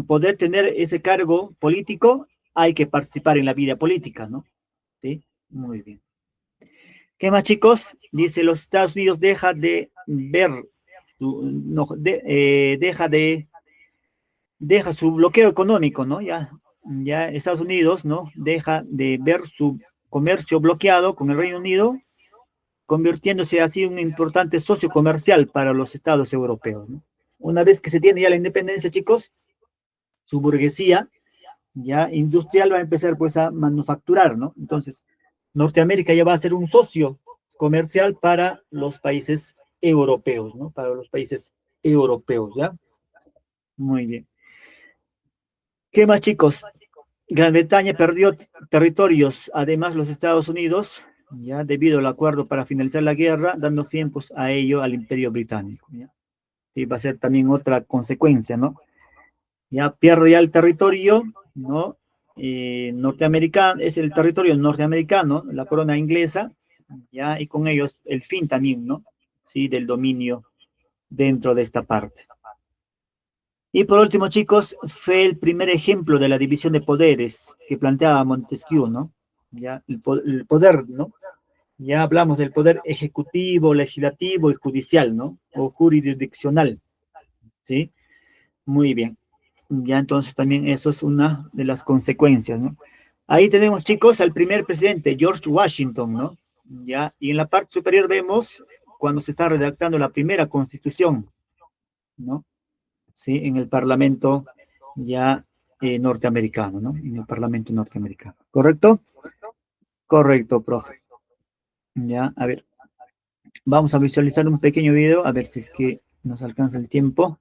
poder tener ese cargo político hay que participar en la vida política, ¿no? ¿Sí? Muy bien. ¿Qué más, chicos? Dice, los Estados Unidos deja de ver, deja su bloqueo económico, ¿no? Ya Estados Unidos, ¿no? Deja de ver su comercio bloqueado con el Reino Unido, convirtiéndose así en un importante socio comercial para los estados europeos, ¿no? Una vez que se tiene ya la independencia, chicos, su burguesía ya industrial va a empezar pues a manufacturar, ¿no? Entonces, Norteamérica ya va a ser un socio comercial para los países europeos, ¿no? Para los países europeos, ¿ya? Muy bien. ¿Qué más, chicos? Gran Bretaña perdió territorios, además los Estados Unidos, ya debido al acuerdo para finalizar la guerra, dando fin pues, a ello al Imperio Británico. ¿Ya? Sí, va a ser también otra consecuencia, ¿no? Ya pierde ya el territorio, ¿no? Norteamericano, es el territorio norteamericano, la corona inglesa, ya, y con ellos el fin también, ¿no? Sí, del dominio dentro de esta parte. Y por último, chicos, fue el primer ejemplo de la división de poderes que planteaba Montesquieu, ¿no? Ya, el poder, ¿no? Ya hablamos del poder ejecutivo, legislativo y judicial, ¿no? O jurisdiccional, ¿sí? Muy bien. Ya entonces también eso es una de las consecuencias, ¿no? Ahí tenemos, chicos, al primer presidente, George Washington, ¿no? Ya, y en la parte superior vemos cuando se está redactando la primera constitución, ¿no? Sí, en el Parlamento ya norteamericano, ¿no? En el Parlamento norteamericano. ¿Correcto? Correcto, profe. Ya, a ver. Vamos a visualizar un pequeño video, a ver si es que nos alcanza el tiempo.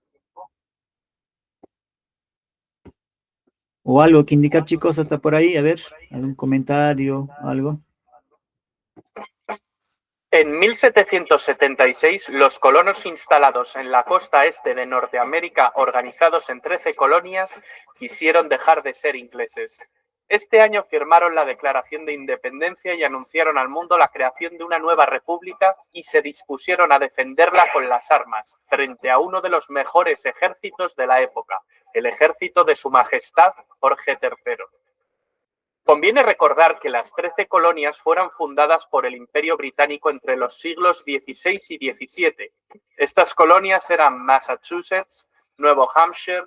O algo que indicar, chicos, hasta por ahí, a ver, algún comentario, algo. En 1776, los colonos instalados en la costa este de Norteamérica, organizados en 13 colonias, quisieron dejar de ser ingleses. Este año firmaron la Declaración de Independencia y anunciaron al mundo la creación de una nueva república y se dispusieron a defenderla con las armas, frente a uno de los mejores ejércitos de la época, el ejército de Su Majestad Jorge III. Conviene recordar que las 13 colonias fueron fundadas por el Imperio Británico entre los siglos XVI y XVII. Estas colonias eran Massachusetts, Nuevo Hampshire,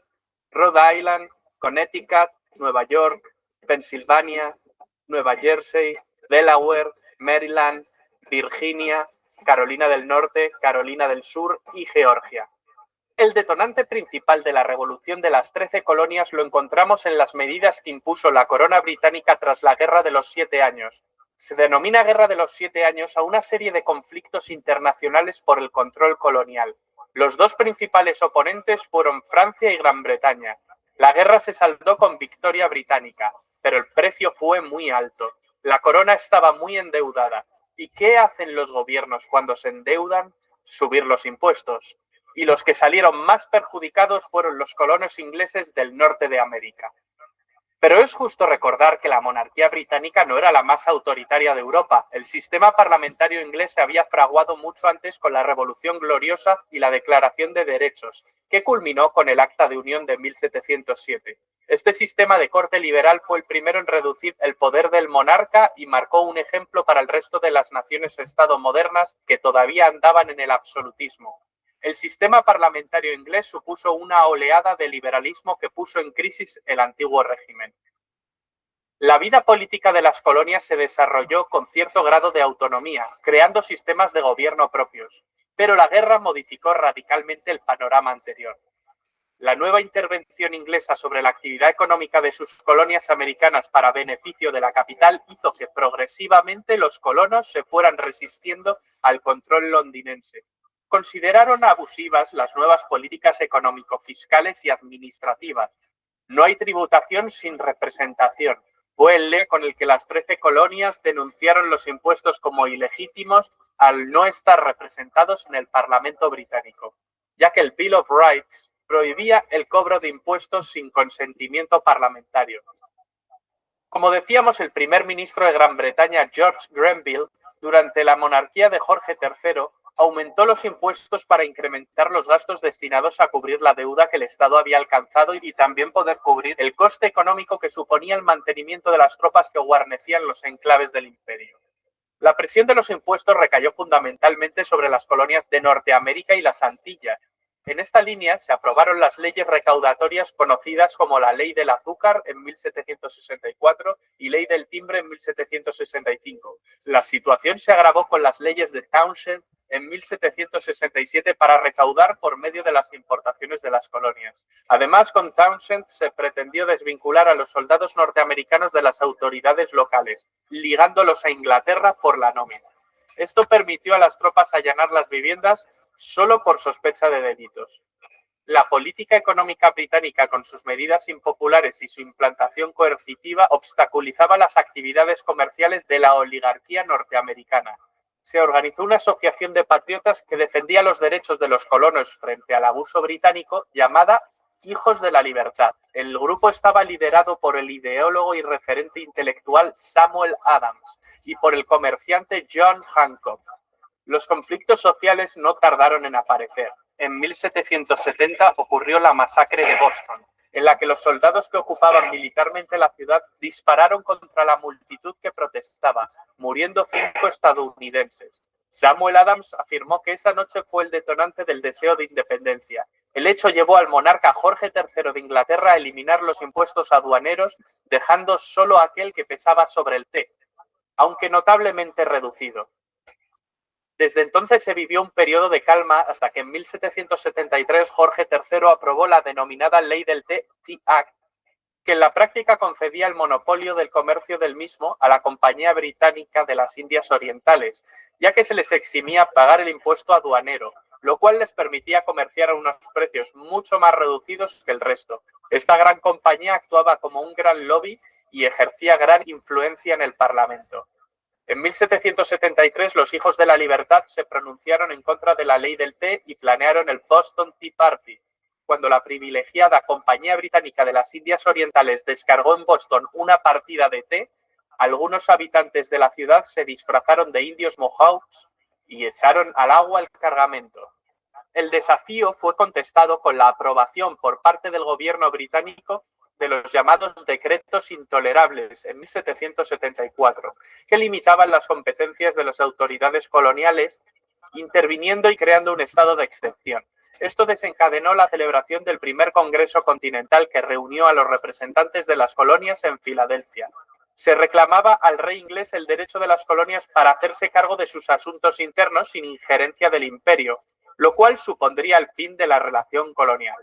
Rhode Island, Connecticut, Nueva York, Pensilvania, Nueva Jersey, Delaware, Maryland, Virginia, Carolina del Norte, Carolina del Sur y Georgia. El detonante principal de la revolución de las 13 colonias lo encontramos en las medidas que impuso la corona británica tras la Guerra de los 7 años. Se denomina Guerra de los 7 años a una serie de conflictos internacionales por el control colonial. Los dos principales oponentes fueron Francia y Gran Bretaña. La guerra se saldó con victoria británica, pero el precio fue muy alto. La corona estaba muy endeudada. ¿Y qué hacen los gobiernos cuando se endeudan? Subir los impuestos. Y los que salieron más perjudicados fueron los colonos ingleses del norte de América. Pero es justo recordar que la monarquía británica no era la más autoritaria de Europa. El sistema parlamentario inglés se había fraguado mucho antes con la Revolución Gloriosa y la Declaración de Derechos, que culminó con el Acta de Unión de 1707. Este sistema de corte liberal fue el primero en reducir el poder del monarca y marcó un ejemplo para el resto de las naciones-estado modernas que todavía andaban en el absolutismo. El sistema parlamentario inglés supuso una oleada de liberalismo que puso en crisis el antiguo régimen. La vida política de las colonias se desarrolló con cierto grado de autonomía, creando sistemas de gobierno propios, pero la guerra modificó radicalmente el panorama anterior. La nueva intervención inglesa sobre la actividad económica de sus colonias americanas para beneficio de la capital hizo que progresivamente los colonos se fueran resistiendo al control londinense. Consideraron abusivas las nuevas políticas económico-fiscales y administrativas. No hay tributación sin representación. Fue el lema con el que las 13 colonias denunciaron los impuestos como ilegítimos al no estar representados en el Parlamento británico, ya que el Bill of Rights prohibía el cobro de impuestos sin consentimiento parlamentario. Como decíamos, el primer ministro de Gran Bretaña, George Grenville, durante la monarquía de Jorge III, aumentó los impuestos para incrementar los gastos destinados a cubrir la deuda que el Estado había alcanzado y también poder cubrir el coste económico que suponía el mantenimiento de las tropas que guarnecían los enclaves del imperio. La presión de los impuestos recayó fundamentalmente sobre las colonias de Norteamérica y las Antillas. En esta línea se aprobaron las leyes recaudatorias conocidas como la Ley del Azúcar en 1764 y Ley del Timbre en 1765. La situación se agravó con las leyes de Townshend en 1767 para recaudar por medio de las importaciones de las colonias. Además, con Townshend se pretendió desvincular a los soldados norteamericanos de las autoridades locales, ligándolos a Inglaterra por la nómina. Esto permitió a las tropas allanar las viviendas solo por sospecha de delitos. La política económica británica, con sus medidas impopulares y su implantación coercitiva, obstaculizaba las actividades comerciales de la oligarquía norteamericana. Se organizó una asociación de patriotas que defendía los derechos de los colonos frente al abuso británico, llamada Hijos de la Libertad. El grupo estaba liderado por el ideólogo y referente intelectual Samuel Adams y por el comerciante John Hancock. Los conflictos sociales no tardaron en aparecer. En 1770 ocurrió la masacre de Boston, en la que los soldados que ocupaban militarmente la ciudad dispararon contra la multitud que protestaba, muriendo 5 estadounidenses. Samuel Adams afirmó que esa noche fue el detonante del deseo de independencia. El hecho llevó al monarca Jorge III de Inglaterra a eliminar los impuestos aduaneros, dejando solo aquel que pesaba sobre el té, aunque notablemente reducido. Desde entonces se vivió un periodo de calma hasta que en 1773 Jorge III aprobó la denominada Ley del Té, Tea Act, que en la práctica concedía el monopolio del comercio del mismo a la Compañía Británica de las Indias Orientales, ya que se les eximía pagar el impuesto aduanero, lo cual les permitía comerciar a unos precios mucho más reducidos que el resto. Esta gran compañía actuaba como un gran lobby y ejercía gran influencia en el Parlamento. En 1773 los Hijos de la Libertad se pronunciaron en contra de la ley del té y planearon el Boston Tea Party. Cuando la privilegiada Compañía Británica de las Indias Orientales descargó en Boston una partida de té, algunos habitantes de la ciudad se disfrazaron de indios mohawks y echaron al agua el cargamento. El desafío fue contestado con la aprobación por parte del gobierno británico de los llamados decretos intolerables en 1774, que limitaban las competencias de las autoridades coloniales, interviniendo y creando un estado de excepción. Esto desencadenó la celebración del primer Congreso Continental que reunió a los representantes de las colonias en Filadelfia. Se reclamaba al rey inglés el derecho de las colonias para hacerse cargo de sus asuntos internos sin injerencia del imperio, lo cual supondría el fin de la relación colonial.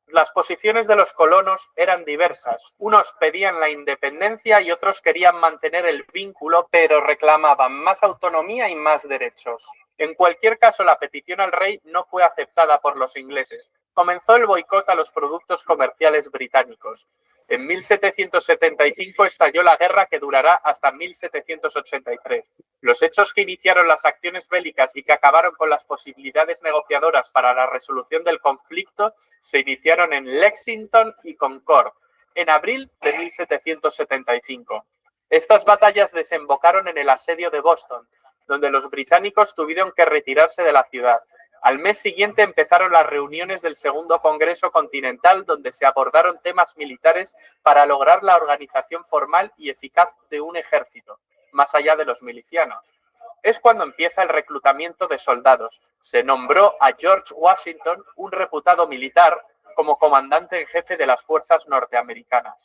Las posiciones de los colonos eran diversas. Unos pedían la independencia y otros querían mantener el vínculo, pero reclamaban más autonomía y más derechos. En cualquier caso, la petición al rey no fue aceptada por los ingleses. Comenzó el boicot a los productos comerciales británicos. En 1775 estalló la guerra que durará hasta 1783. Los hechos que iniciaron las acciones bélicas y que acabaron con las posibilidades negociadoras para la resolución del conflicto se iniciaron en Lexington y Concord, en abril de 1775. Estas batallas desembocaron en el asedio de Boston, donde los británicos tuvieron que retirarse de la ciudad. Al mes siguiente empezaron las reuniones del Segundo Congreso Continental, donde se abordaron temas militares para lograr la organización formal y eficaz de un ejército, más allá de los milicianos. Es cuando empieza el reclutamiento de soldados. Se nombró a George Washington, un reputado militar, como comandante en jefe de las fuerzas norteamericanas.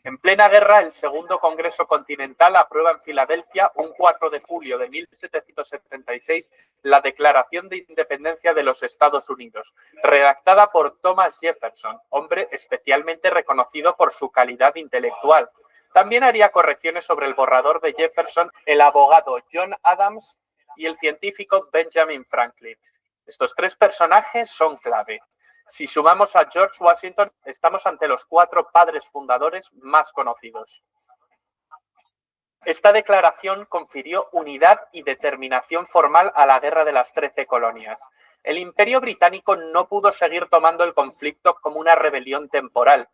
En plena guerra, el Segundo Congreso Continental aprueba en Filadelfia, un 4 de julio de 1776, la Declaración de Independencia de los Estados Unidos, redactada por Thomas Jefferson, hombre especialmente reconocido por su calidad intelectual. También haría correcciones sobre el borrador de Jefferson el abogado John Adams y el científico Benjamin Franklin. Estos 3 personajes son clave. Si sumamos a George Washington, estamos ante los 4 padres fundadores más conocidos. Esta declaración confirió unidad y determinación formal a la Guerra de las 13 Colonias. El Imperio Británico no pudo seguir tomando el conflicto como una rebelión temporal.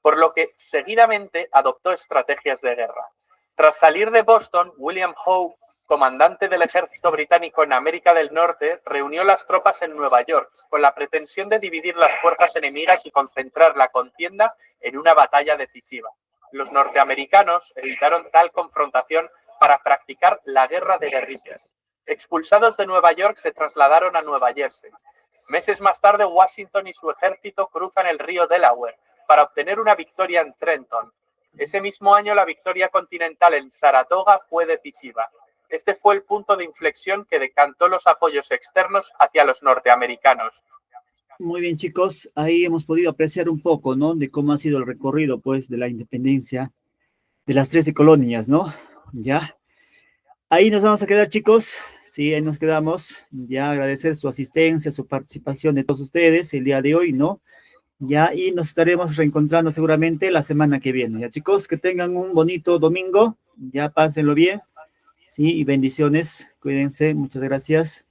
por lo que seguidamente adoptó estrategias de guerra. Tras salir de Boston, William Howe, comandante del ejército británico en América del Norte, reunió las tropas en Nueva York con la pretensión de dividir las fuerzas enemigas y concentrar la contienda en una batalla decisiva. Los norteamericanos evitaron tal confrontación para practicar la guerra de guerrillas. Expulsados de Nueva York, se trasladaron a Nueva Jersey. Meses más tarde, Washington y su ejército cruzan el río Delaware para obtener una victoria en Trenton. Ese mismo año, la victoria continental en Saratoga fue decisiva. Este fue el punto de inflexión que decantó los apoyos externos hacia los norteamericanos. Muy bien, chicos, ahí hemos podido apreciar un poco, ¿no? De cómo ha sido el recorrido, pues, de la independencia de las 13 colonias, ¿no? Ya. Ahí nos vamos a quedar, chicos. Sí, ahí nos quedamos. Ya agradecer su asistencia, su participación de todos ustedes el día de hoy, ¿no? Ya, y nos estaremos reencontrando seguramente la semana que viene. Ya, chicos, que tengan un bonito domingo. Ya, pásenlo bien. Sí, y bendiciones. Cuídense. Muchas gracias.